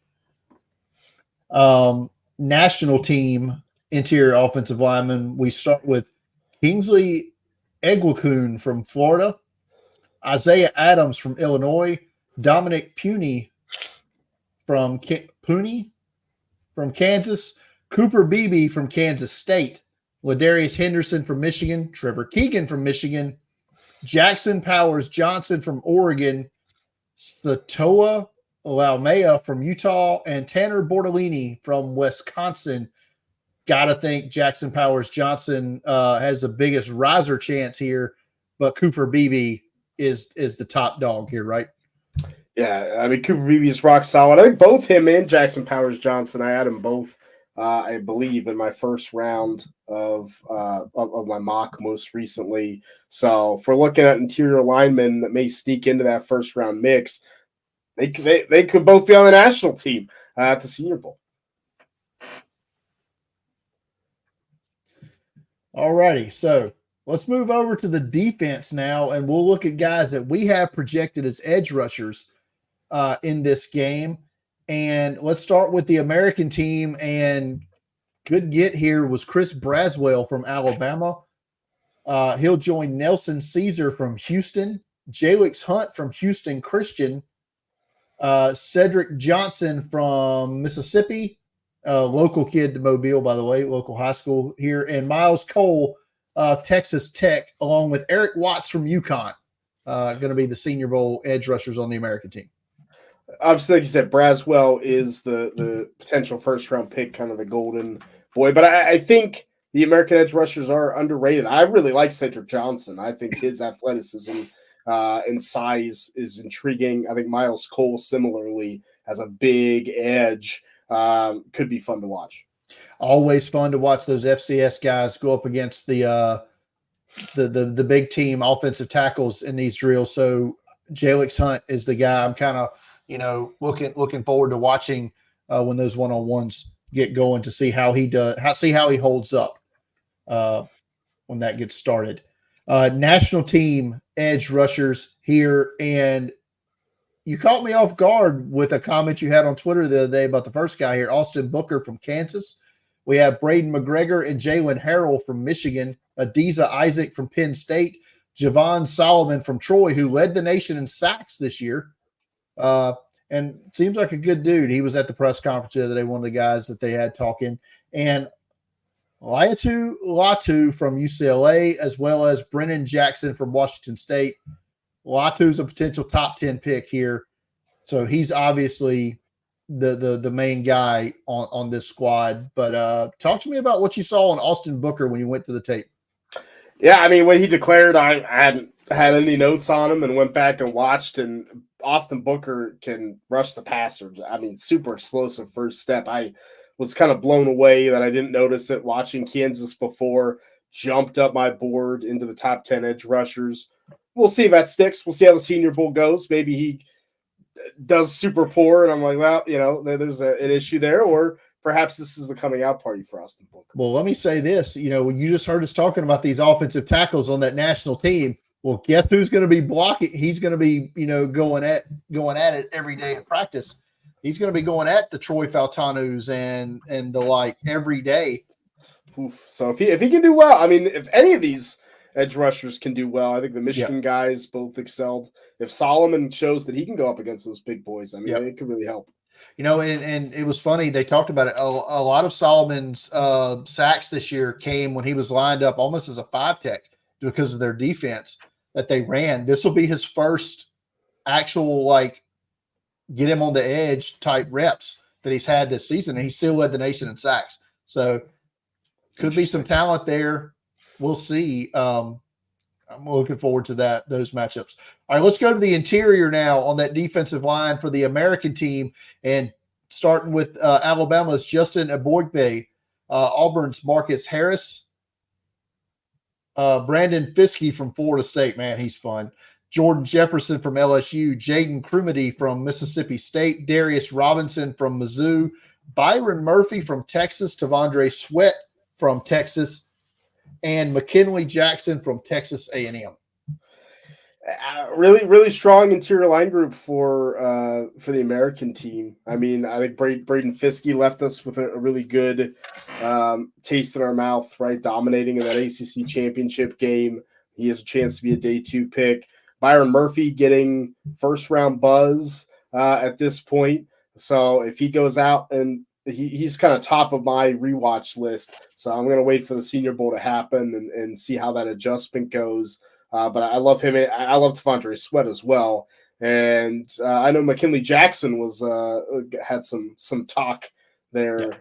National team interior offensive lineman. We start with Kingsley Egwakun from Florida, Isaiah Adams from Illinois, Dominic Puney from Kansas, Cooper Beebe from Kansas State, Ladarius Henderson from Michigan, Trevor Keegan from Michigan, Jackson Powers Johnson from Oregon, Satoa Laumea from Utah, and Tanner Bortolini from Wisconsin. Got to think Jackson Powers Johnson has the biggest riser chance here, but Cooper Beebe is the top dog here, right? Yeah, I mean, Cooper Beebe is rock solid. I think both him and Jackson Powers Johnson, I had them both, I believe, in my first round of my mock most recently. So if we're looking at interior linemen that may sneak into that first round mix, they could both be on the national team at the Senior Bowl. All righty, so let's move over to the defense now, and we'll look at guys that we have projected as edge rushers in this game. And let's start with the American team. And good get here was Chris Braswell from Alabama. He'll join Nelson Caesar from Houston, Jalix Hunt from Houston Christian, Cedric Johnson from Mississippi, local kid to Mobile, by the way, local high school here, and Miles Cole, Texas Tech, along with Eric Watts from UConn, going to be the Senior Bowl edge rushers on the American team. Obviously, like you said, Braswell is the potential first-round pick, kind of the golden boy. But I think the American edge rushers are underrated. I really like Cedric Johnson. I think his athleticism and size is intriguing. I think Miles Cole similarly has a big edge. Could be fun to watch. Always fun to watch those FCS guys go up against the big team offensive tackles in these drills. So Jalix Hunt is the guy I'm kind of looking forward to watching when those one-on-ones get going to see how he does, see how he holds up when that gets started. National team edge rushers here, and you caught me off guard with a comment you had on Twitter the other day about the first guy here, Austin Booker from Kansas. We have Braden McGregor and Jalen Harrell from Michigan, Adiza Isaac from Penn State, Javon Solomon from Troy, who led the nation in sacks this year. And seems like a good dude. He was at the press conference the other day, one of the guys that they had talking. And Latu Latu from UCLA, as well as Brennan Jackson from Washington State. Latu's a potential top 10 pick here. So he's obviously the main guy on this squad. But talk to me about what you saw in Austin Booker when you went to the tape. Yeah, I mean, when he declared, I hadn't had any notes on him and went back and watched, and Austin Booker can rush the passer. I mean, super explosive first step. I was kind of blown away that I didn't notice it watching Kansas before. Jumped up my board into the top 10 edge rushers. We'll see if that sticks. We'll see how the Senior Bowl goes. Maybe he does super poor, and I'm like, well, there's an issue there, or perhaps this is the coming out party for Austin Booker. Well, let me say this. When you just heard us talking about these offensive tackles on that national team, well, guess who's going to be blocking? He's going to be, going at it every day in practice. He's going to be going at the Troy Faltanus and the like every day. Oof. So if he can do well, I mean, if any of these edge rushers can do well, I think the Michigan guys both excelled. If Solomon shows that he can go up against those big boys, I mean, it could really help. And it was funny. They talked about it. A lot of Solomon's sacks this year came when he was lined up almost as a 5-tech because of their defense that they ran. This will be his first actual, get him on the edge type reps that he's had this season. And he still led the nation in sacks. So could be some talent there. We'll see. I'm looking forward to those matchups. All right, let's go to the interior now on that defensive line for the American team, and starting with Alabama's Justin Eboigbe, Auburn's Marcus Harris, Brandon Fiske from Florida State. Man, he's fun. Jordan Jefferson from LSU, Jaden Crumedy from Mississippi State, Darius Robinson from Mizzou, Byron Murphy from Texas, Tavondre Sweat from Texas, and McKinley Jackson from Texas A&M. Really, really strong interior line group for the American team. I mean, I think Braden Fiskey left us with a really good taste in our mouth, right? Dominating in that ACC championship game. He has a chance to be a day 2 pick. Byron Murphy getting first round buzz at this point. So if he goes out, and he's kind of top of my rewatch list. So I'm going to wait for the Senior Bowl to happen and see how that adjustment goes. But I love him. I love Tavondre Sweat as well. And I know McKinley Jackson was had some talk there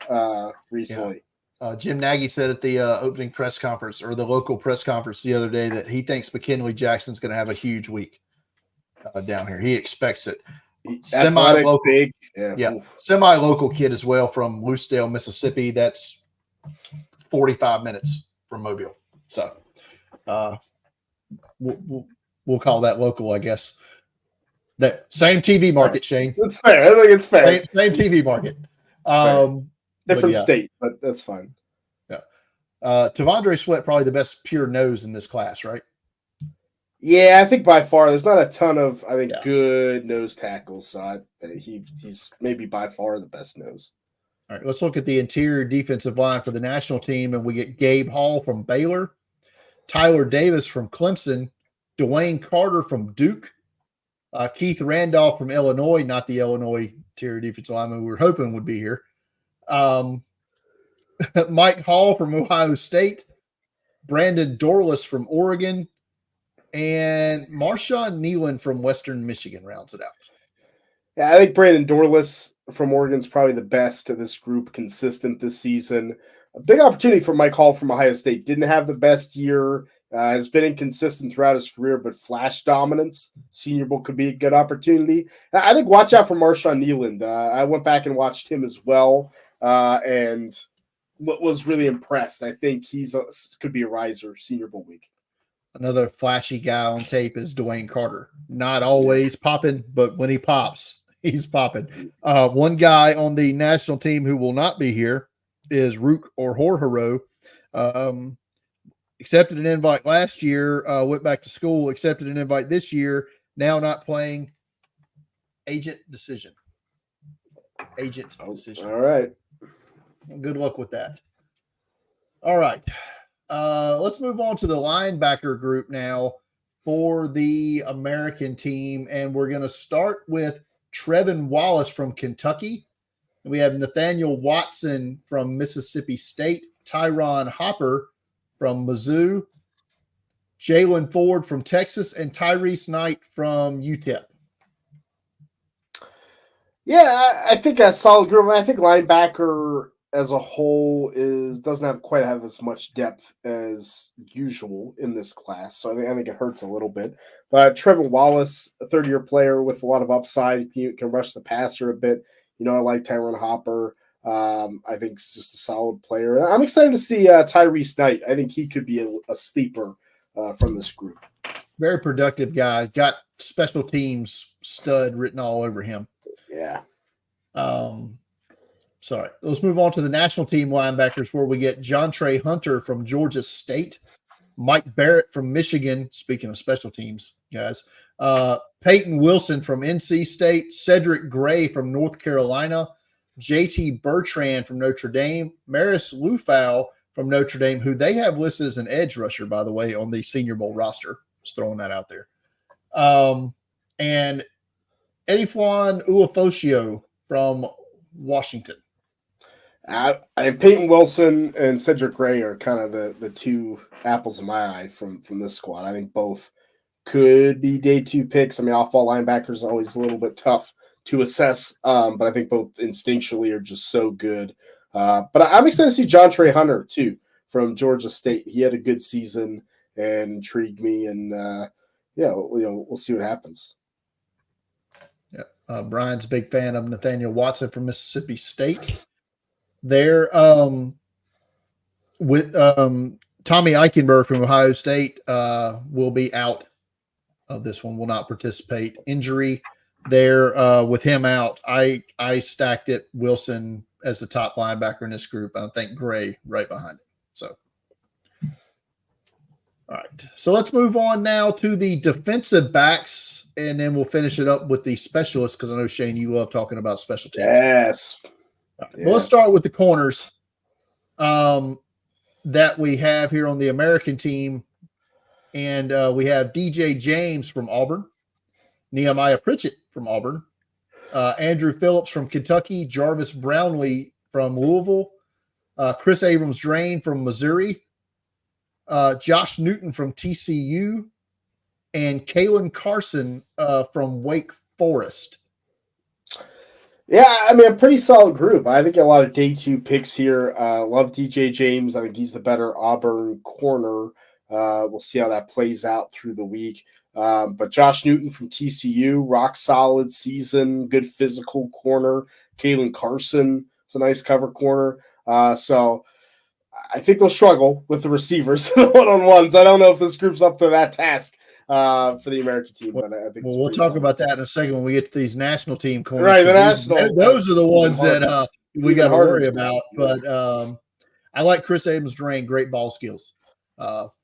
recently. Yeah. Jim Nagy said at the opening press conference, or the local press conference the other day, that he thinks McKinley Jackson's going to have a huge week down here. He expects it. Semi-local, big. Yeah. Semi-local kid as well from Loosedale, Mississippi. That's 45 minutes from Mobile. So we'll call that local, I guess. That same TV market, Shane. It's fair. I think it's fair. Same TV market. Different state, but that's fine. Yeah. Tavondre Sweat, probably the best pure nose in this class, right? Yeah, I think by far there's not a ton of good nose tackles. So he's maybe by far the best nose. All right, let's look at the interior defensive line for the national team, and we get Gabe Hall from Baylor, Tyler Davis from Clemson, Dwayne Carter from Duke, Keith Randolph from Illinois, not the Illinois interior defensive lineman we were hoping would be here. Mike Hall from Ohio State, Brandon Dorless from Oregon, and Marshawn Nealon from Western Michigan rounds it out. Yeah, I think Brandon Dorless from Oregon is probably the best of this group, consistent this season. A big opportunity for Mike Hall from Ohio State. Didn't have the best year, has been inconsistent throughout his career, but flash dominance. Senior Bowl could be a good opportunity. I think watch out for Marshawn Nealon. I went back and watched him as well, and was really impressed. I think could be a riser Senior Bowl week. Another flashy guy on tape is Dwayne Carter. Not always popping, but when he pops, he's popping. One guy on the national team who will not be here is Rook or Horharo. Accepted an invite last year, went back to school, accepted an invite this year, now not playing. Agent decision. All right. Good luck with that. All right. Let's move on to the linebacker group now for the American team. And we're going to start with Trevin Wallace from Kentucky. We have Nathaniel Watson from Mississippi State, Tyron Hopper from Mizzou, Jalen Ford from Texas, and Tyrese Knight from UTEP. Yeah, I think a solid group. I think linebacker as a whole doesn't quite have as much depth as usual in this class. So I think it hurts a little bit. But Trevin Wallace, a third-year player with a lot of upside, can rush the passer a bit. I like Tyron Hopper. I think he's just a solid player. I'm excited to see Tyrese Knight. I think he could be a sleeper from this group. Very productive guy. Got special teams stud written all over him. Yeah. Sorry. Let's move on to the national team linebackers, where we get John Trey Hunter from Georgia State, Mike Barrett from Michigan. Speaking of special teams, guys, Peyton Wilson from NC State, Cedric Gray from North Carolina, JT Bertrand from Notre Dame, Maris Lufau from Notre Dame, who they have listed as an edge rusher, by the way, on the Senior Bowl roster. Just throwing that out there. And Edifuan Uafoshio from Washington. And Peyton Wilson and Cedric Gray are kind of the two apples in my eye from this squad. I think both could be day 2 picks. I mean, off-ball linebackers are always a little bit tough to assess, but I think both instinctually are just so good. But I'm excited to see John Trey Hunter, too, from Georgia State. He had a good season and intrigued me, and we'll see what happens. Yeah, Brian's a big fan of Nathaniel Watson from Mississippi State. There, with Tommy Eichenberg from Ohio State will be out of this one, will not participate. Injury there with him out. I stacked it. Wilson, as the top linebacker in this group. I think Gray right behind him. So, all right. So let's move on now to the defensive backs, and then we'll finish it up with the specialists because I know, Shane, you love talking about special teams. Yes. Right. Yeah. Well, let's start with the corners that we have here on the American team. And we have DJ James from Auburn, Nehemiah Pritchett from Auburn, Andrew Phillips from Kentucky, Jarvis Brownlee from Louisville, Chris Abrams-Drain from Missouri, Josh Newton from TCU, and Kalen Carson from Wake Forest. Yeah, I mean, a pretty solid group. I think a lot of day 2 picks here. Love DJ James. I think he's the better Auburn corner. We'll see how that plays out through the week. But Josh Newton from TCU, rock solid season, good physical corner. Kalen Carson is a nice cover corner. So I think they'll struggle with the receivers one-on-ones. I don't know if this group's up to that task for the American team, but I think we'll talk about that in a second when we get to these national team corners. Right, the national. Those are the ones that we got to worry about. But I like Chris Abrams-Drain, great ball skills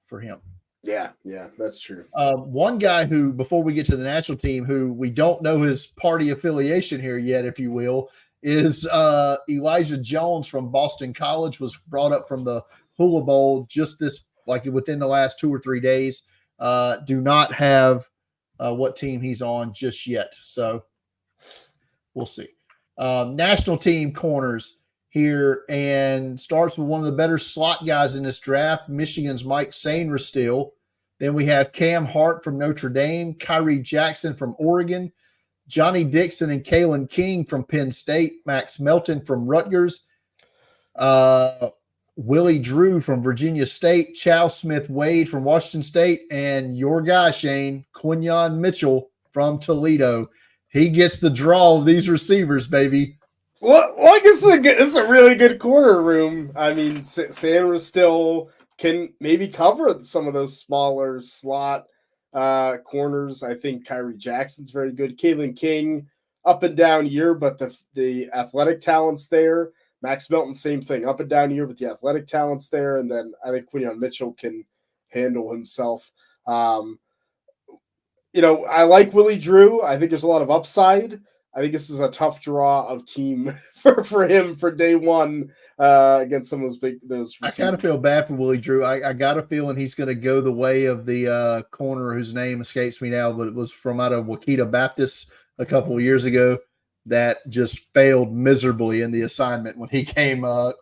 for him. Yeah, that's true. One guy who, before we get to the national team, who we don't know his party affiliation here yet, if you will, is Elijah Jones from Boston College, was brought up from the Hula Bowl just within the last 2 or 3 days. Do not have what team he's on just yet. So we'll see. National team corners here, and starts with one of the better slot guys in this draft, Michigan's Mike Sainristil. Then we have Cam Hart from Notre Dame, Kyrie Jackson from Oregon, Johnny Dixon and Kalen King from Penn State, Max Melton from Rutgers, Willie Drew from Virginia State, Chow Smith-Wade from Washington State, and your guy, Shane, Quinyon Mitchell from Toledo. He gets the draw of these receivers, baby. Well, I guess it's a really good corner room. I mean, Sainristil can maybe cover some of those smaller slot corners. I think Kyrie Jackson's very good. Kalen King, up and down year, but the athletic talent's there. Max Melton, same thing, up and down year, but the athletic talent's there. And then I think Quinyon Mitchell can handle himself. I like Willie Drew. I think there's a lot of upside. I think this is a tough draw of team for him for day 1 against some of those. I kind of feel bad for Willie Drew. I got a feeling he's going to go the way of the corner whose name escapes me now, but it was from out of Wakita Baptist a couple of years ago that just failed miserably in the assignment when he came down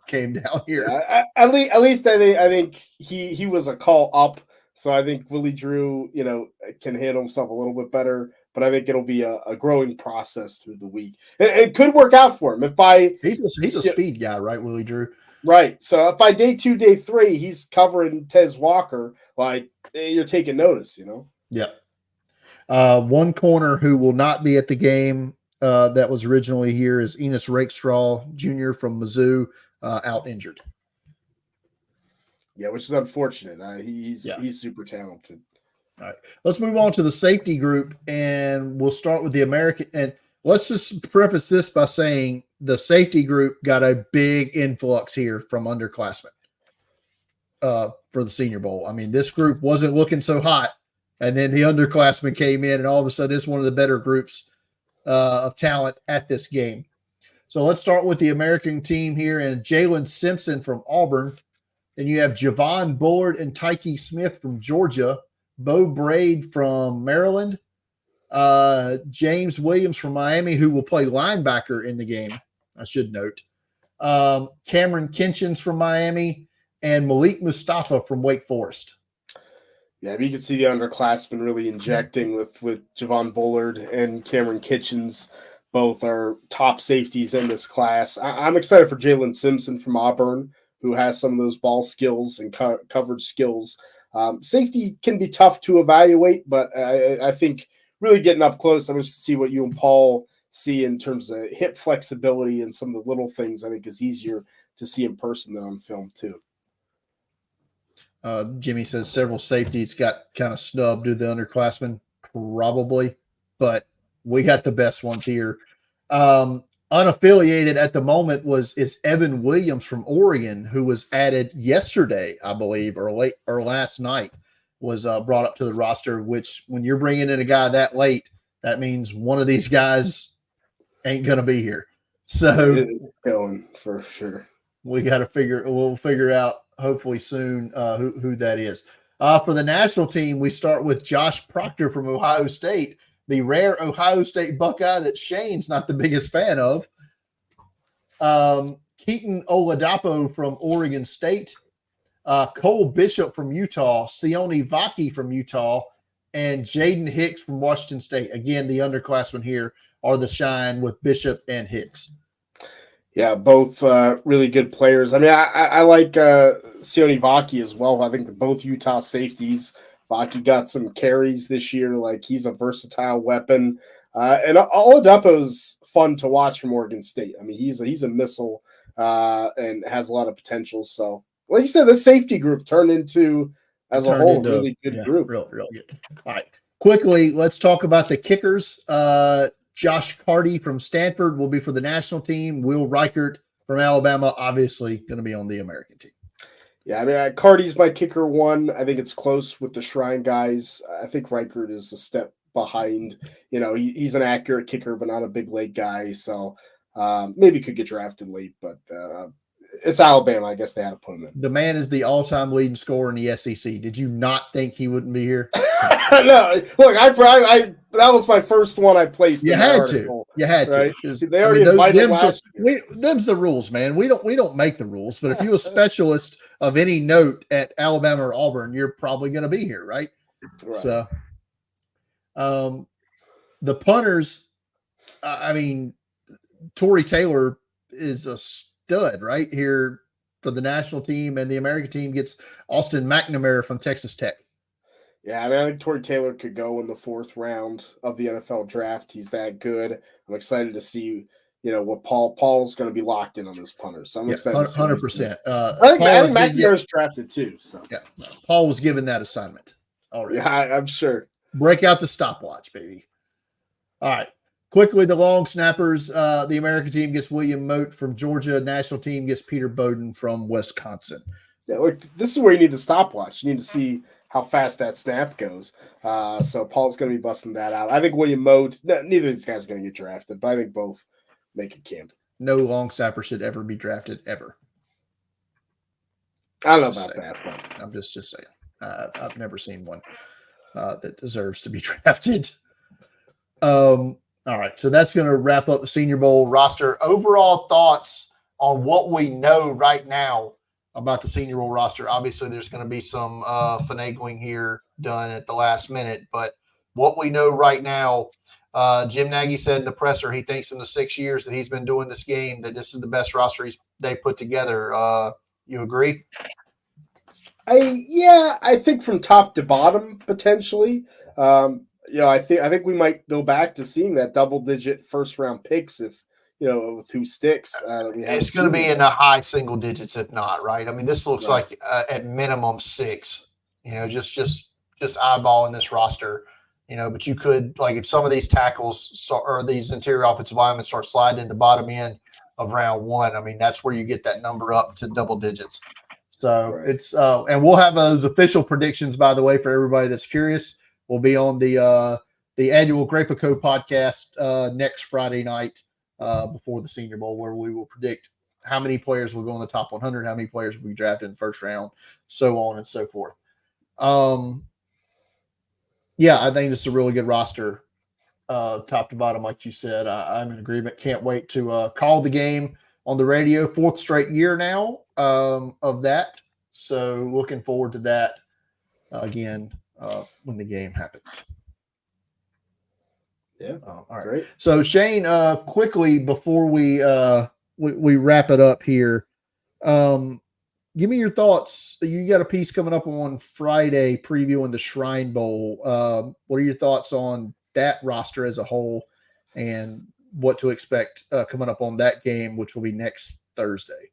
here. Yeah, at least I think he was a call up, so I think Willie Drew can handle himself a little bit better. But I think it'll be a growing process through the week. It could work out for him he's a speed guy, right, Willie Drew? Right. So if by day 2, day 3, he's covering Tez Walker, you're taking notice, Yeah. One corner who will not be at the game that was originally here is Enos Rakestraw Jr. from Mizzou, out injured. Yeah, which is unfortunate. He's super talented. All right, let's move on to the safety group, and we'll start with the American. And let's just preface this by saying the safety group got a big influx here from underclassmen for the Senior Bowl. I mean, this group wasn't looking so hot, and then the underclassmen came in, and all of a sudden it's one of the better groups of talent at this game. So let's start with the American team here, and Jalen Simpson from Auburn. Then you have Javon Bullard and Tyke Smith from Georgia, Bo Braid from Maryland, James Williams from Miami, who will play linebacker in the game, I should note, Cameron Kinchins from Miami, and Malik Mustafa from Wake Forest. Yeah, you can see the underclassmen really injecting with Javon Bullard and Cameron Kitchens. Both are top safeties in this class. I'm excited for Jalen Simpson from Auburn, who has some of those ball skills and coverage skills. Safety can be tough to evaluate, but I think really getting up close, I'm just to see what you and Paul see in terms of hip flexibility and some of the little things. I think is easier to see in person than on film too. Jimmy says several safeties got kind of snubbed to the underclassmen, probably, but we got the best ones here. unaffiliated at the moment is Evan Williams from Oregon, who was added yesterday, I believe, or last night, was brought up to the roster. Which, when you're bringing in a guy that late, that means one of these guys ain't gonna be here. So It's going for sure. we'll figure out hopefully soon who that is. For the national team, we start with Josh Proctor from Ohio State, the rare Ohio State Buckeye that Shane's not the biggest fan of. Keaton Oladapo from Oregon State, Cole Bishop from Utah, Sione Vaki from Utah, and Jaden Hicks from Washington State. Again, the underclassmen here are the shine with Bishop and Hicks. Yeah, both really good players. I mean, I like Sione Vaki as well. I think both Utah safeties. Vaki got some carries this year. Like, he's a versatile weapon. And Oladapo's fun to watch from Oregon State. I mean, he's a missile and has a lot of potential. So, like you said, the safety group turned into a really good group. Real good. All right. Quickly, let's talk about the kickers. Josh Carty from Stanford will be for the national team. Will Reichert from Alabama, obviously going to be on the American team. Yeah, I mean, Carty's my kicker one. I think it's close with the Shrine guys. I think Reichert is a step behind. You know, he's an accurate kicker, but not a big late guy. So maybe could get drafted late, but it's Alabama. I guess they had to put him in. The man is the all-time leading scorer in the SEC. Did you not think he wouldn't be here? No, look, I that was my first one I placed. You had to. Right? They already invited last year. Them's the rules, man. We don't make the rules, but if you're a specialist of any note at Alabama or Auburn, you're probably going to be here, right? So, the punters, I mean, Tory Taylor is a stud right here for the national team, and the American team gets Austin McNamara from Texas Tech. Yeah, I mean, I think Tory Taylor could go in the 4th round of the NFL draft. He's that good. I'm excited to see, what Paul's going to be locked in on this punter. So I'm excited. 100%. I think McNamara's drafted too. So yeah, Paul was given that assignment already. Yeah, I'm sure. Break out the stopwatch, baby. All right. Quickly, the long snappers. The American team gets William Mote from Georgia. National team gets Peter Bowden from Wisconsin. Yeah, look, this is where you need the stopwatch. You need to see how fast that snap goes. So Paul's going to be busting that out. I think William Mote, neither of these guys are going to get drafted, but I think both make a camp. No long snapper should ever be drafted, ever. I don't know about that. But I'm just saying. I've never seen one that deserves to be drafted. All right, so that's going to wrap up the Senior Bowl roster. Overall thoughts on what we know right now about the Senior Bowl roster. Obviously, there's going to be some finagling here done at the last minute, but what we know right now, Jim Nagy said in the presser he thinks in the 6 years that he's been doing this game that this is the best roster they put together. You agree? I think from top to bottom potentially. I think we might go back to seeing that double-digit first-round picks if with who sticks. It's going to be in the high single digits, if not, right? I mean, this looks like at minimum 6. Just eyeballing this roster. But you could, like, if some of these tackles or these interior offensive linemen start sliding in the bottom end of round 1, I mean, that's where you get that number up to double digits. So it's and we'll have those official predictions, by the way, for everybody that's curious. We'll be on the annual Grapico podcast next Friday night before the Senior Bowl, where we will predict how many players will go in the top 100, how many players will be drafted in the first round, so on and so forth. I think this is a really good roster, top to bottom, like you said. I'm in agreement. Can't wait to call the game on the radio. 4th straight year now of that. So looking forward to that again when the game happens. Yeah. All right. Great. So Shane, quickly before we wrap it up here, give me your thoughts. You got a piece coming up on Friday previewing the Shrine Bowl. What are your thoughts on that roster as a whole and what to expect coming up on that game, which will be next Thursday?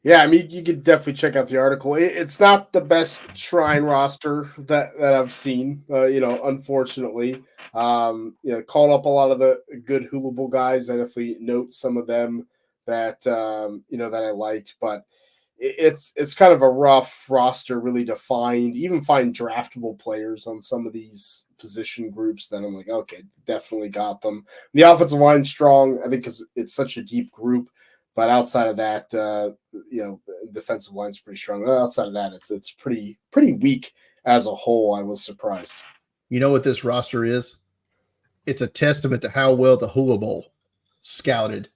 Yeah, I mean, you could definitely check out the article. It's not the best Shrine roster that I've seen. Unfortunately, called up a lot of the good Hula Bowl guys. I definitely note some of them that that I liked, but it's kind of a rough roster, really defined. Even find draftable players on some of these position groups that I'm like, okay, definitely got them. The offensive line strong, I think, because it's such a deep group. But outside of that, defensive line's pretty strong. Outside of that, it's pretty weak as a whole. I was surprised. You know what this roster is? It's a testament to how well the Hula Bowl scouted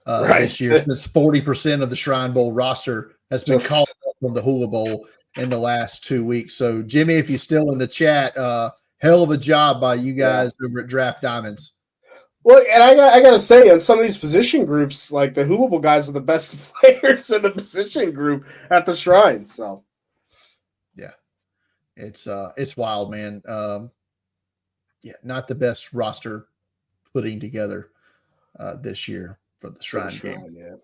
Right. this year. Since 40% of the Shrine Bowl roster has been called Just up from the Hula Bowl in the last 2 weeks. So, Jimmy, if you're still in the chat, hell of a job by you yeah. guys over at Draft Diamonds. Well, and I gotta say, in some of these position groups, like the Hula Bowl guys are the best players in the position group at the Shrine. So, yeah, it's wild, man. Yeah, not the best roster putting together this year for the Shrine game. Yeah.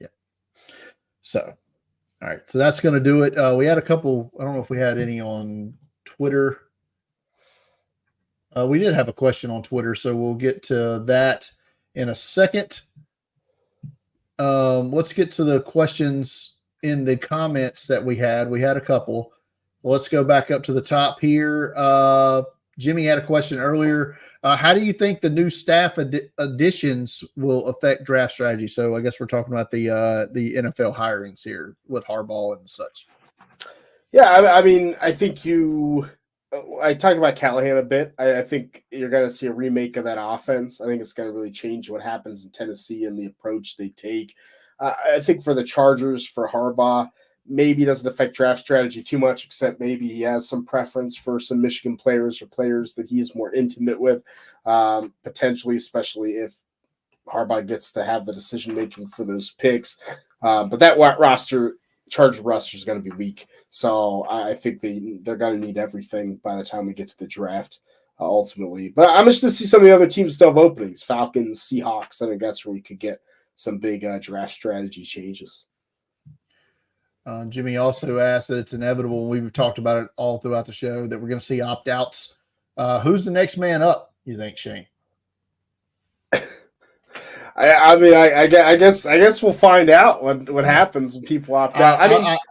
Yeah. So, all right. So that's going to do it. We had a couple. I don't know if we had any on Twitter. We did have a question on Twitter, so we'll get to that in a second. Let's get to the questions in the comments that we had. We had a couple. Let's go back up to the top here. Jimmy had a question earlier. How do you think the new staff additions will affect draft strategy? So I guess we're talking about the NFL hirings here with Harbaugh and such. Yeah, I mean, I think I talked about Callahan a bit. I think you're going to see a remake of that offense. I think it's going to really change what happens in Tennessee and the approach they take. I think for the Chargers, for Harbaugh, maybe doesn't affect draft strategy too much, except maybe he has some preference for some Michigan players or players that he's more intimate with, potentially, especially if Harbaugh gets to have the decision making for those picks. But that Charger roster is going to be weak, so I think they're going to need everything by the time we get to the draft, ultimately. But I'm interested to see some of the other teams still have openings: Falcons, Seahawks. I think that's where we could get some big draft strategy changes. Jimmy also asked that it's inevitable, and we've talked about it all throughout the show, that we're going to see opt-outs. Who's the next man up, you think, Shane? I guess we'll find out what happens when people opt out.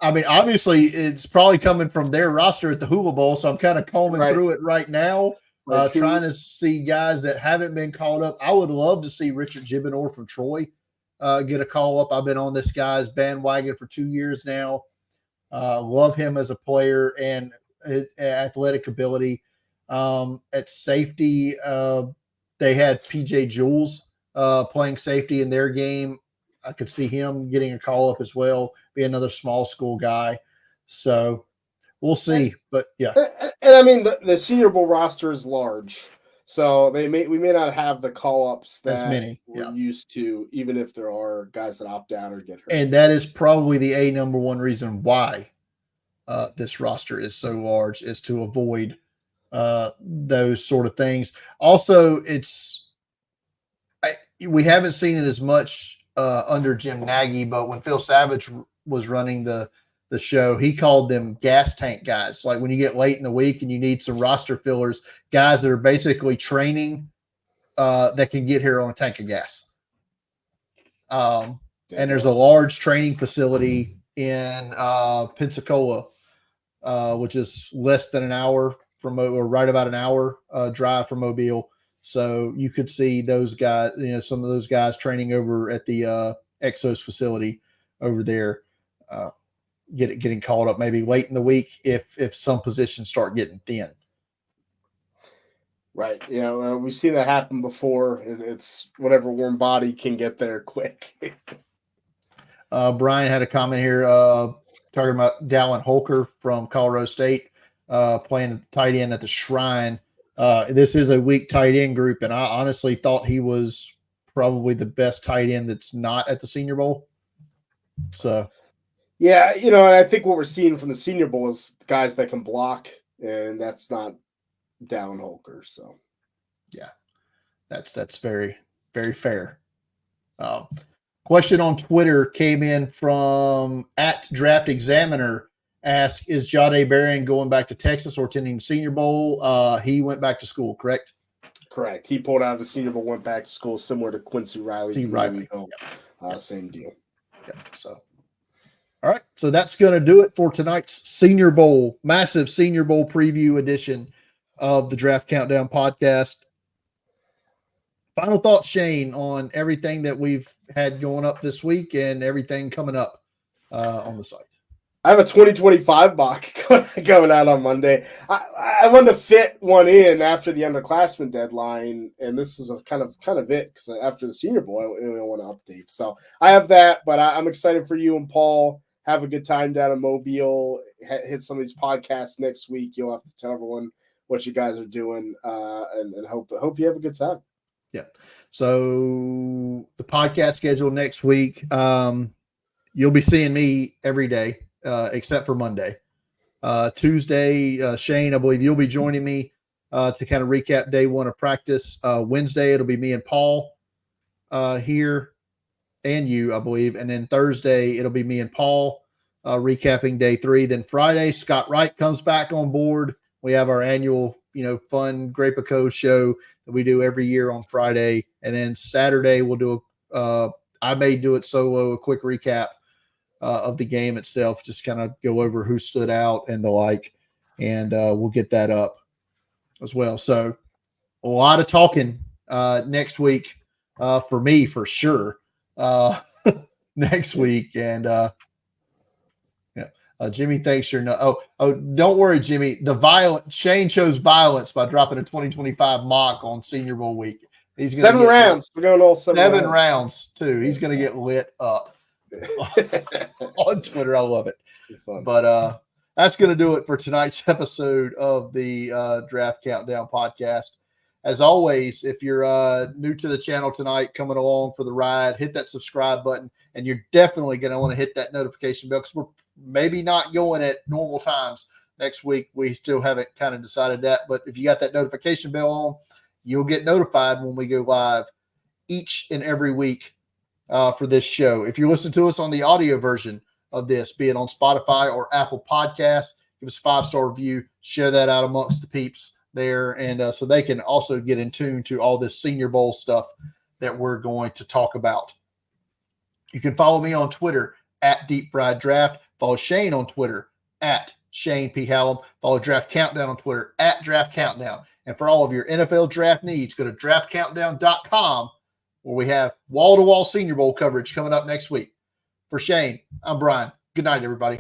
I mean, obviously, it's probably coming from their roster at the Hula Bowl, so I'm kind of combing through it right now, trying to see guys that haven't been called up. I would love to see Richard Gibonor from Troy get a call up. I've been on this guy's bandwagon for 2 years now. Love him as a player and athletic ability. At safety, they had PJ Jules playing safety in their game. I could see him getting a call up as well, be another small school guy. So we'll see. But yeah. And I mean, the Senior Bowl roster is large. So we may not have the call ups that we're used to, even if there are guys that opt out or get hurt. And that is probably the number one reason why this roster is so large, is to avoid those sort of things. Also, we haven't seen it as much under Jim Nagy, but when Phil Savage was running the show, he called them gas tank guys. Like when you get late in the week and you need some roster fillers, guys that are basically training that can get here on a tank of gas. And there's a large training facility in Pensacola, which is less than an hour from, or right about an hour drive from Mobile. So you could see those guys, some of those guys training over at the Exos facility over there, getting called up maybe late in the week if some positions start getting thin. Right. We've seen that happen before. It's whatever warm body can get there quick. Brian had a comment here talking about Dallin Holker from Colorado State playing tight end at the Shrine. This is a weak tight end group, and I honestly thought he was probably the best tight end that's not at the Senior Bowl. So, yeah, and I think what we're seeing from the Senior Bowl is guys that can block, and that's not Dallin Holker. So, yeah, that's very, very fair. All Question on Twitter came in from @DraftExaminer. Ask, is Jahdae Barron going back to Texas or attending the Senior Bowl? He went back to school, correct? Correct. He pulled out of the Senior Bowl, went back to school, similar to Quincy Riley. Yep. Same deal. Yep. So, all right. So that's going to do it for tonight's Senior Bowl, massive Senior Bowl preview edition of the Draft Countdown podcast. Final thoughts, Shane, on everything that we've had going up this week and everything coming up on the site. I have a 2025 mock coming out on Monday. I wanted to fit one in after the underclassmen deadline, and this is a kind of it because after the Senior Bowl, I really want to update. So I have that, but I'm excited for you and Paul. Have a good time down in Mobile. Hit some of these podcasts next week. You'll have to tell everyone what you guys are doing, and hope you have a good time. Yeah. So the podcast schedule next week, you'll be seeing me every day. Except for Monday. Tuesday, Shane, I believe you'll be joining me to kind of recap day one of practice. Wednesday, it'll be me and Paul here and you, I believe. And then Thursday, it'll be me and Paul recapping day three. Then Friday, Scott Wright comes back on board. We have our annual, fun Grape of Co show that we do every year on Friday. And then Saturday, we'll do I may do it solo, a quick recap of the game itself, just kind of go over who stood out and the like, and we'll get that up as well. So a lot of talking next week for me, for sure, next week. And Jimmy thinks you're not. Oh, don't worry, Jimmy. Shane chose violence by dropping a 2025 mock on Senior Bowl week. He's 7 rounds. We're going all 7 rounds too. He's going to get lit up. On Twitter. I love it. But that's going to do it for tonight's episode of the Draft Countdown podcast. As always, if you're new to the channel tonight, coming along for the ride, hit that subscribe button, and you're definitely going to want to hit that notification bell because we're maybe not going at normal times next week. We still haven't kind of decided that, but if you got that notification bell on, you'll get notified when we go live each and every week for this show. If you listen to us on the audio version of this, be it on Spotify or Apple Podcasts, give us a 5-star review, share that out amongst the peeps there, and so they can also get in tune to all this Senior Bowl stuff that we're going to talk about. You can follow me on Twitter @DeepFriedDraft. Follow Shane on Twitter @Shane P. Hallam. Follow Draft Countdown on Twitter @Draft Countdown. And for all of your NFL draft needs, go to draftcountdown.com, where we have wall-to-wall Senior Bowl coverage coming up next week. For Shane, I'm Brian. Good night, everybody.